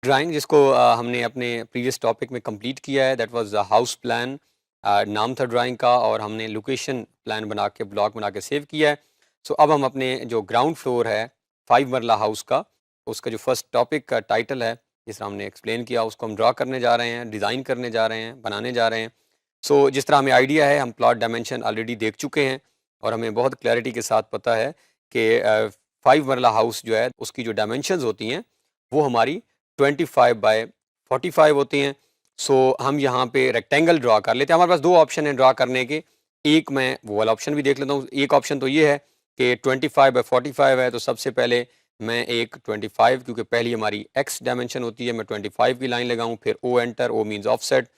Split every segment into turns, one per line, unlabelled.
Drawing जिसको हमने अपने प्रीवियस टॉपिक में कंप्लीट किया है, that was the house plan. नाम था ड्राइंग का, और हमने लोकेशन प्लान बना के ब्लॉक बना के सेव किया है। सो अब हम अपने जो ग्राउंड फ्लोर है 5 मरला हाउस का, उसका जो फर्स्ट टॉपिक का टाइटल है जिस तरह हमने एक्सप्लेन किया, उसको हम ड्रा करने जा रहे हैं, डिज़ाइन करने जा रहे हैं, बनाने जा रहे हैं। सो जिस तरह हमें आइडिया है, हम प्लॉट डायमेंशन ऑलरेडी देख चुके हैं और हमें बहुत क्लैरिटी के साथ पता है कि 5 मरला हाउस जो है उसकी जो डायमेंशंस होती हैं वो हमारी 25 बाय 45 होती हैं। सो हम यहाँ पे रेक्टेंगल ड्रा कर लेते हैं। हमारे पास दो ऑप्शन हैं ड्रा करने के। एक मैं वो वाला ऑप्शन भी देख लेता हूँ। एक ऑप्शन तो ये है कि 25 बाय 45 है, तो सबसे पहले मैं एक 25, क्योंकि पहली हमारी एक्स डायमेंशन होती है, मैं 25 की लाइन लगाऊं, फिर O enter, O means offset,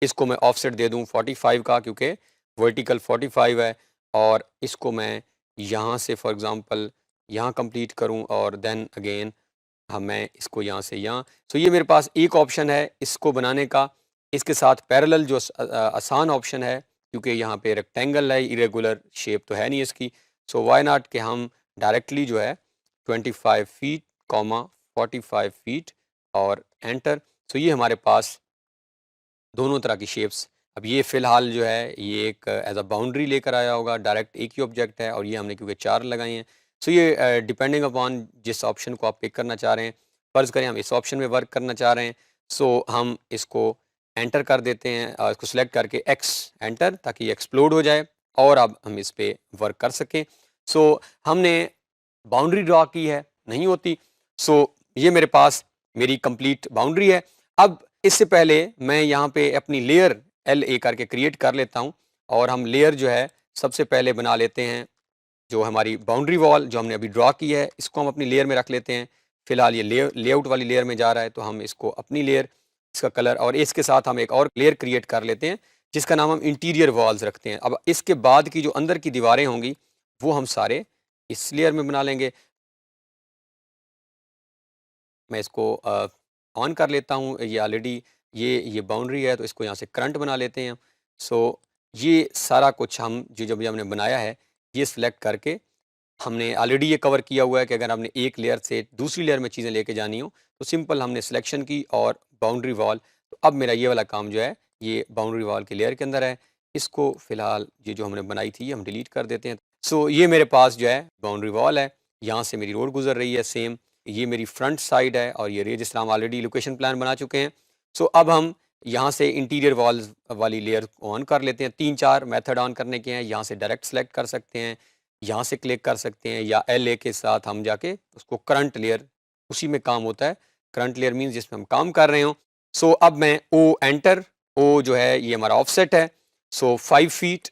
इसको मैं ऑफसेट दे दूं 45 का, क्योंकि वर्टिकल 45 है। और इसको मैं यहाँ से फॉर एग्ज़ाम्पल यहाँ कंप्लीट करूँ और देन अगेन हाँ, मैं इसको यहाँ से यहाँ। सो ये मेरे पास एक ऑप्शन है इसको बनाने का। इसके साथ पैरेलल जो आसान ऑप्शन है, क्योंकि यहाँ पे रेक्टेंगल है, इरेगुलर शेप तो है नहीं इसकी। सो व्हाई नॉट कि हम डायरेक्टली जो है 25 फीट कॉमा 45 फीट और एंटर। सो ये हमारे पास दोनों तरह की शेप्स। अब ये फ़िलहाल जो है ये एक एज़ अ बाउंड्री लेकर आया होगा, डायरेक्ट एक ही ऑब्जेक्ट है, और ये हमने क्योंकि 4 लगाए हैं। सो ये डिपेंडिंग अपॉन जिस ऑप्शन को आप पिक करना चाह रहे हैं, फ़र्ज़ करें हम इस ऑप्शन में वर्क करना चाह रहे हैं, सो हम इसको एंटर कर देते हैं, इसको सेलेक्ट करके एक्स एंटर, ताकि ये एक्सप्लोड हो जाए और अब हम इस पे वर्क कर सकें। सो हमने बाउंड्री ड्रा की है, नहीं होती। सो ये मेरे पास मेरी कंप्लीट बाउंड्री है। अब इससे पहले मैं यहाँ पे अपनी लेयर एल ए करके क्रिएट कर लेता हूँ, और हम लेयर जो है सबसे पहले बना लेते हैं जो हमारी बाउंड्री वॉल जो हमने अभी ड्रा की है, इसको हम अपनी लेयर में रख लेते हैं। फिलहाल ये लेआउट वाली लेयर में जा रहा है, तो हम इसको अपनी लेयर, इसका कलर, और इसके साथ हम एक और लेयर क्रिएट कर लेते हैं जिसका नाम हम इंटीरियर वॉल्स रखते हैं। अब इसके बाद की जो अंदर की दीवारें होंगी वो हम सारे इस लेयर में बना लेंगे। मैं इसको ऑन कर लेता हूँ। ये ऑलरेडी ये बाउंड्री है, तो इसको यहाँ से करंट बना लेते हैं। सो ये सारा कुछ हम जो भी हमने बनाया है ये सिलेक्ट करके, हमने ऑलरेडी ये कवर किया हुआ है कि अगर हमने एक लेयर से दूसरी लेयर में चीज़ें लेके जानी हो तो सिंपल हमने सिलेक्शन की और बाउंड्री वॉल। तो अब मेरा ये वाला काम जो है ये बाउंड्री वॉल के लेयर के अंदर है। इसको फ़िलहाल ये जो हमने बनाई थी ये हम डिलीट कर देते हैं। सो ये मेरे पास जो है बाउंड्री वॉल है, यहाँ से मेरी रोड गुजर रही है सेम। ये मेरी फ्रंट साइड है और ये जिस तरह हम ऑलरेडी लोकेशन प्लान बना चुके हैं। सो अब हम यहाँ से इंटीरियर वॉल्स वाली लेयर ऑन कर लेते हैं। 3-4 मेथड ऑन करने के हैं। यहाँ से डायरेक्ट सेलेक्ट कर सकते हैं, यहाँ से क्लिक कर सकते हैं, या एल ए के साथ हम जाके उसको करंट लेयर, उसी में काम होता है। करंट लेयर मीन्स जिसमें हम काम कर रहे हो। सो अब मैं ओ एंटर, ओ जो है ये हमारा ऑफसेट है। सो 5 फीट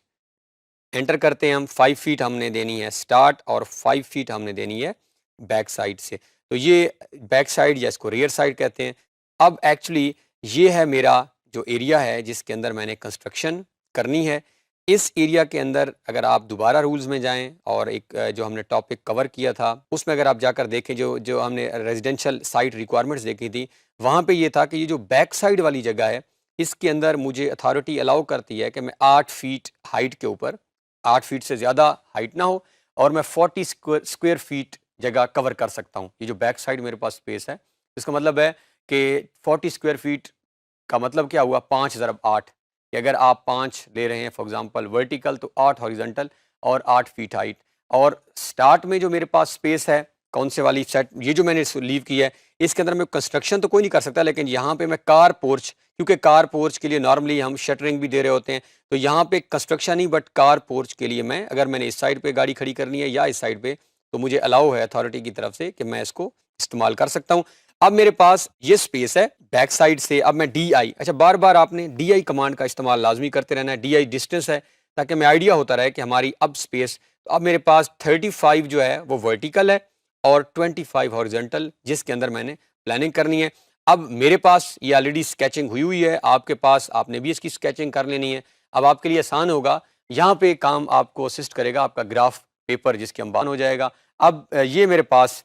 एंटर करते हैं हम। 5 फीट हमने देनी है स्टार्ट, और 5 फीट हमने देनी है बैक साइड से। तो ये बैक साइड या इसको रियर साइड कहते हैं। अब एक्चुअली ये है मेरा जो एरिया है जिसके अंदर मैंने कंस्ट्रक्शन करनी है। इस एरिया के अंदर अगर आप दोबारा रूल्स में जाएं और एक जो हमने टॉपिक कवर किया था उसमें अगर आप जाकर देखें, जो जो हमने रेजिडेंशियल साइट रिक्वायरमेंट्स देखी थी, वहाँ पे ये था कि ये जो बैक साइड वाली जगह है इसके अंदर मुझे अथॉरिटी अलाउ करती है कि मैं 8 फीट हाइट के ऊपर, 8 फीट से ज़्यादा हाइट ना हो, और मैं 40 स्क्वायर फीट जगह कवर कर सकता हूँ। ये जो बैक साइड मेरे पास स्पेस है, इसका मतलब है कि 40 स्क्वायर फीट का मतलब क्या हुआ, 5 ज़रब 8, कि अगर आप 5 ले रहे हैं फॉर एग्जांपल वर्टिकल, तो 8 हॉरिजॉन्टल और 8 फीट हाइट। और स्टार्ट में जो मेरे पास स्पेस है, कौन से वाली सेट, ये जो मैंने लीव की है, इसके अंदर मैं कंस्ट्रक्शन तो कोई नहीं कर सकता, लेकिन यहाँ पे मैं कार पोर्च, क्योंकि कार पोर्च के लिए नॉर्मली हम शटरिंग भी दे रहे होते हैं, तो यहाँ पे construction he, but car porch के लिए मैं, अगर मैंने इस साइड पे गाड़ी खड़ी करनी है या इस साइड पे, तो मुझे अलाउ है अथॉरिटी की तरफ से कि मैं इसको इस्तेमाल कर सकता हूँ। अब मेरे पास ये स्पेस है बैक साइड से। अब मैं डी आई, अच्छा बार बार आपने डी आई कमांड का इस्तेमाल लाजमी करते रहना है। डी आई डिस्टेंस है, ताकि हमें आइडिया होता रहे कि हमारी अब स्पेस, तो अब मेरे पास 35 जो है वो वर्टिकल है और 25 हॉरिजॉन्टल, जिसके अंदर मैंने प्लानिंग करनी है। अब मेरे पास ये ऑलरेडी स्केचिंग हुई हुई है, आपके पास आपने भी इसकी स्केचिंग कर लेनी है। अब आपके लिए आसान होगा, यहाँ पे काम आपको असिस्ट करेगा आपका ग्राफ पेपर, जिसके अंबान हो जाएगा। अब ये मेरे पास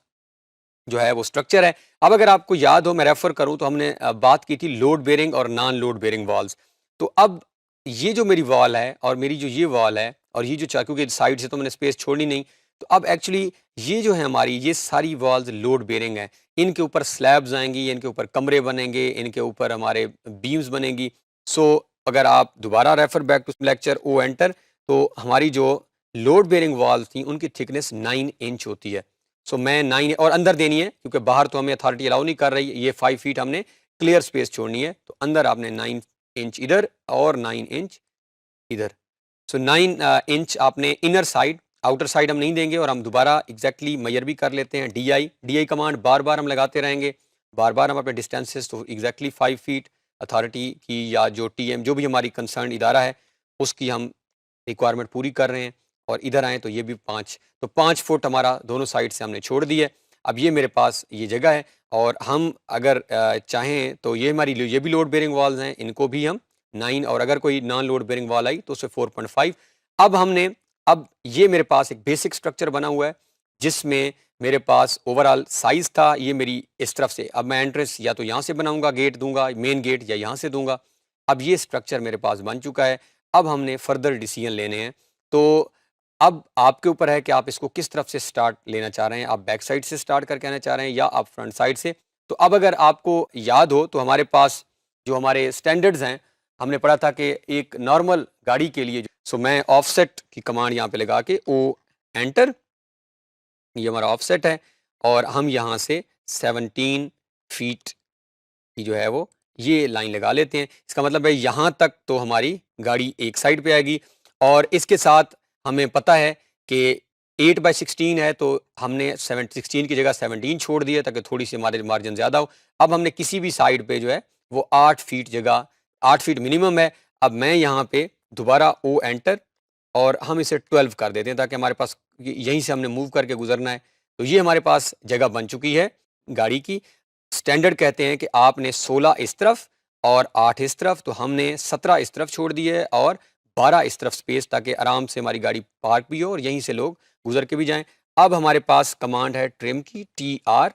जो है वो स्ट्रक्चर है। अब अगर आपको याद हो, मैं रेफर करूं, तो हमने बात की थी लोड बेरिंग और नॉन लोड बेरिंग वॉल्स। तो अब ये जो मेरी वॉल है और मेरी जो ये वॉल है, और ये जो क्योंकि साइड से तो मैंने स्पेस छोड़नी नहीं, तो अब एक्चुअली ये जो है हमारी ये सारी वॉल्स लोड बेरिंग है, इनके ऊपर स्लैब्स आएंगी, इनके ऊपर कमरे बनेंगे, इनके ऊपर हमारे बीम्स बनेंगी। सो अगर आप दोबारा refer back to lecture O enter, तो हमारी जो लोड बेरिंग वॉल्स थी उनकी थिकनेस 9 इंच होती है। सो मैं 9 और अंदर देनी है, क्योंकि बाहर तो हमें अथॉरिटी अलाउ नहीं कर रही, ये 5 फीट हमने क्लियर स्पेस छोड़नी है, तो अंदर आपने 9 इंच इधर और 9 इंच इधर। सो 9 इंच आपने इनर साइड, आउटर साइड हम नहीं देंगे, और हम दोबारा एग्जैक्टली मेजर भी कर लेते हैं। डी आई कमांड बार बार हम लगाते रहेंगे, बार बार हम अपने डिस्टेंसेस, तो एग्जैक्टली 5 फीट अथॉरिटी की या जो टीएम जो भी हमारी कंसर्न इदारा है उसकी हम रिक्वायरमेंट पूरी कर रहे हैं। और इधर आए तो ये भी 5, तो 5 फुट हमारा दोनों साइड से हमने छोड़ दिया है। अब ये मेरे पास ये जगह है, और हम अगर चाहें तो ये हमारी ये भी लोड बेरिंग वॉल्स हैं, इनको भी हम 9, और अगर कोई नॉन लोड बेरिंग वॉल आई तो उसे 4.5। अब ये मेरे पास एक बेसिक स्ट्रक्चर बना हुआ है, जिसमें मेरे पास ओवरऑल साइज था ये मेरी इस तरफ से। अब मैं एंट्रेंस या तो यहाँ से बनाऊंगा, गेट दूंगा मेन गेट, या यहाँ से दूंगा। अब ये स्ट्रक्चर मेरे पास बन चुका है। अब हमने फर्दर डिसीजन लेने हैं, तो अब आपके ऊपर है कि आप इसको किस तरफ से स्टार्ट लेना चाह रहे हैं। आप बैक साइड से स्टार्ट करके आना चाह रहे हैं या आप फ्रंट साइड से। तो अब अगर आपको याद हो तो हमारे पास जो हमारे स्टैंडर्ड्स हैं, हमने पढ़ा था कि एक नॉर्मल गाड़ी के लिए सो मैं ऑफसेट की कमांड यहाँ पे लगा के ओ एंटर, ये हमारा ऑफसेट है, और हम यहाँ से 17 फीट की जो है वो ये लाइन लगा लेते हैं। इसका मतलब है यहाँ तक तो हमारी गाड़ी एक साइड पे आएगी, और इसके साथ हमें पता है कि 8/16 है, तो हमने 16 की जगह 17 छोड़ दिया ताकि थोड़ी सी हमारे मार्जिन ज़्यादा हो। अब हमने किसी भी साइड पे जो है वो 8 फीट जगह, 8 फीट मिनिमम है। अब मैं यहाँ पे दोबारा ओ एंटर, और हम इसे 12 कर देते हैं ताकि हमारे पास यहीं से हमने मूव करके गुजरना है। तो ये हमारे पास जगह बन चुकी है गाड़ी की। स्टैंडर्ड कहते हैं कि आपने 16 इस तरफ और 8 इस तरफ, तो हमने 17 इस तरफ छोड़ दिए है और 12 इस तरफ स्पेस, ताकि आराम से हमारी गाड़ी पार्क भी हो और यहीं से लोग गुजर के भी जाएं। अब हमारे पास कमांड है ट्रिम की, TR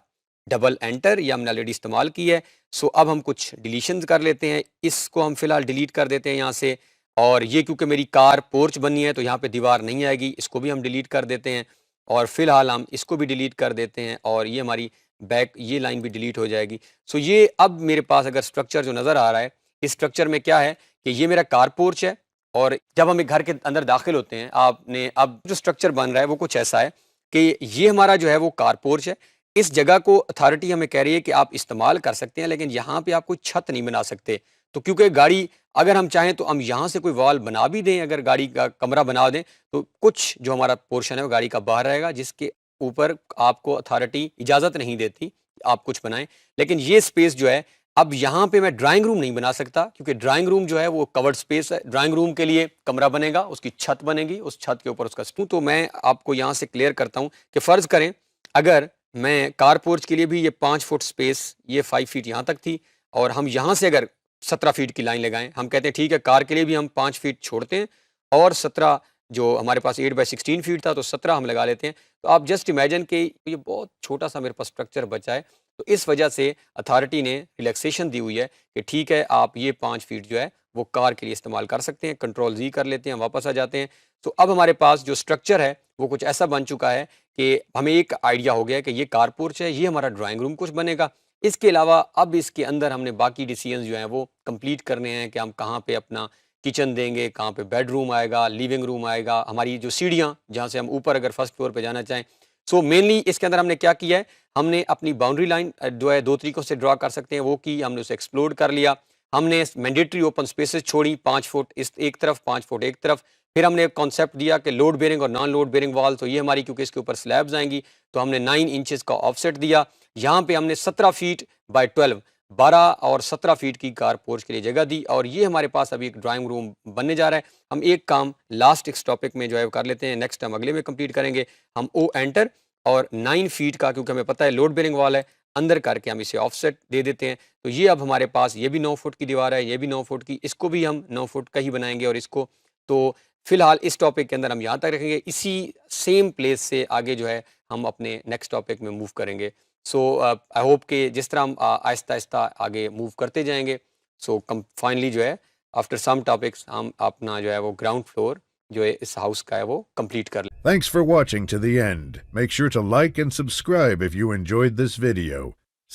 डबल एंटर, ये हमने ऑलरेडी इस्तेमाल की है। सो अब हम कुछ डिलीशंस कर लेते हैं, इसको हम फिलहाल डिलीट कर देते हैं यहाँ से। और ये क्योंकि मेरी कार पोर्च बनी है तो यहाँ पे दीवार नहीं आएगी, इसको भी हम डिलीट कर देते हैं। और फिलहाल हम इसको भी डिलीट कर देते हैं, और ये हमारी बैक ये लाइन भी डिलीट हो जाएगी। सो ये अब मेरे पास अगर स्ट्रक्चर जो नज़र आ रहा है, इस स्ट्रक्चर में क्या है कि ये मेरा कार पोर्च है, और जब हम एक घर के अंदर दाखिल होते हैं, आपने अब जो स्ट्रक्चर बन रहा है वो कुछ ऐसा है कि ये हमारा जो है वो कार पोर्च है। इस जगह को अथॉरिटी हमें कह रही है कि आप इस्तेमाल कर सकते हैं, लेकिन यहाँ पे आप कोई छत नहीं बना सकते। तो क्योंकि गाड़ी, अगर हम चाहें तो हम यहाँ से कोई वॉल बना भी दें, अगर गाड़ी का कमरा बना दें, तो कुछ जो हमारा पोर्शन है वो गाड़ी का बाहर रहेगा, जिसके ऊपर आपको अथॉरिटी इजाज़त नहीं देती आप कुछ बनाएं। लेकिन ये स्पेस जो है, अब यहाँ पे मैं ड्राइंग रूम नहीं बना सकता, क्योंकि ड्राइंग रूम जो है वो कवर्ड स्पेस है। ड्राइंग रूम के लिए कमरा बनेगा, उसकी छत बनेगी, उस छत के ऊपर उसका स्टू। तो मैं आपको यहाँ से क्लियर करता हूँ कि फ़र्ज़ करें अगर मैं कार पोर्च के लिए भी ये 5 फुट स्पेस, ये 5 फीट यहाँ तक थी, और हम यहाँ से अगर 17 फीट की लाइन लगाएं, हम कहते हैं ठीक है कार के लिए भी हम 5 फीट छोड़ते हैं, और 17 जो हमारे पास 8/16 फीट था तो 17 हम लगा लेते हैं। तो आप जस्ट इमेजिन कि ये बहुत छोटा सा मेरे पास स्ट्रक्चर बचा है। तो इस वजह से अथॉरिटी ने रिलैक्सेशन दी हुई है कि ठीक है आप ये 5 फीट जो है वो कार के लिए इस्तेमाल कर सकते हैं। कंट्रोल जी कर लेते हैं, वापस आ जाते हैं। तो अब हमारे पास जो स्ट्रक्चर है वो कुछ ऐसा बन चुका है कि हमें एक आइडिया हो गया कि ये कार पोर्च है, ये हमारा ड्राइंग रूम कुछ बनेगा। इसके अलावा अब इसके अंदर हमने बाकी डिसीजंस जो हैं वो कंप्लीट करने हैं कि हम कहाँ पे अपना किचन देंगे, कहाँ पे बेडरूम आएगा, लिविंग रूम आएगा, हमारी जो सीढ़ियाँ जहाँ से हम ऊपर अगर फर्स्ट फ्लोर पे जाना चाहें। सो मेनली इसके अंदर हमने क्या किया है, हमने अपनी बाउंड्री लाइन जो है 2 तरीकों से ड्रा कर सकते हैं वो की, हमने उसे एक्सप्लोर कर लिया। हमने मैंडेटरी ओपन स्पेसेस छोड़ी, 5 फुट इस एक तरफ, 5 फुट एक तरफ। फिर हमने एक कॉन्सेप्ट दिया कि लोड बेरिंग और नॉन लोड बेरिंग वॉल, तो ये हमारी क्योंकि इसके ऊपर स्लैब्स आएंगी तो हमने 9 इंचेस का ऑफसेट दिया। यहाँ पे हमने 17 फीट बाय 12, 12 और 17 फीट की कार पोर्च के लिए जगह दी, और ये हमारे पास अभी एक ड्राइंग रूम बनने जा रहा है। हम एक काम लास्ट इस टॉपिक में जो है कर लेते हैं, नेक्स्ट टाइम अगले में कंप्लीट करेंगे। हम ओ एंटर और 9 फीट का, क्योंकि हमें पता है लोड बेरिंग वॉल है, अंदर करके हम इसे ऑफसेट दे देते हैं। तो ये अब हमारे पास ये भी 9 फुट की दीवार है, ये भी 9 फुट की, इसको भी हम 9 फुट का ही बनाएंगे। और इसको तो फिलहाल इस टॉपिक के अंदर हम यहाँ तक रखेंगे, इसी सेम प्लेस से आगे जो है हम अपने नेक्स्ट टॉपिक में मूव करेंगे। सो आई होप कि जिस तरह हम आहिस्ता आहिस्ता आगे मूव करते जाएंगे, सो फाइनली जो है आफ्टर सम टॉपिक्स हम अपना जो है वो ग्राउंड फ्लोर जो है इस हाउस का है वो कंप्लीट कर लें।
Thanks for watching to the end. Make sure to like and subscribe if you enjoyed this video.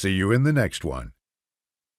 See you in the next one.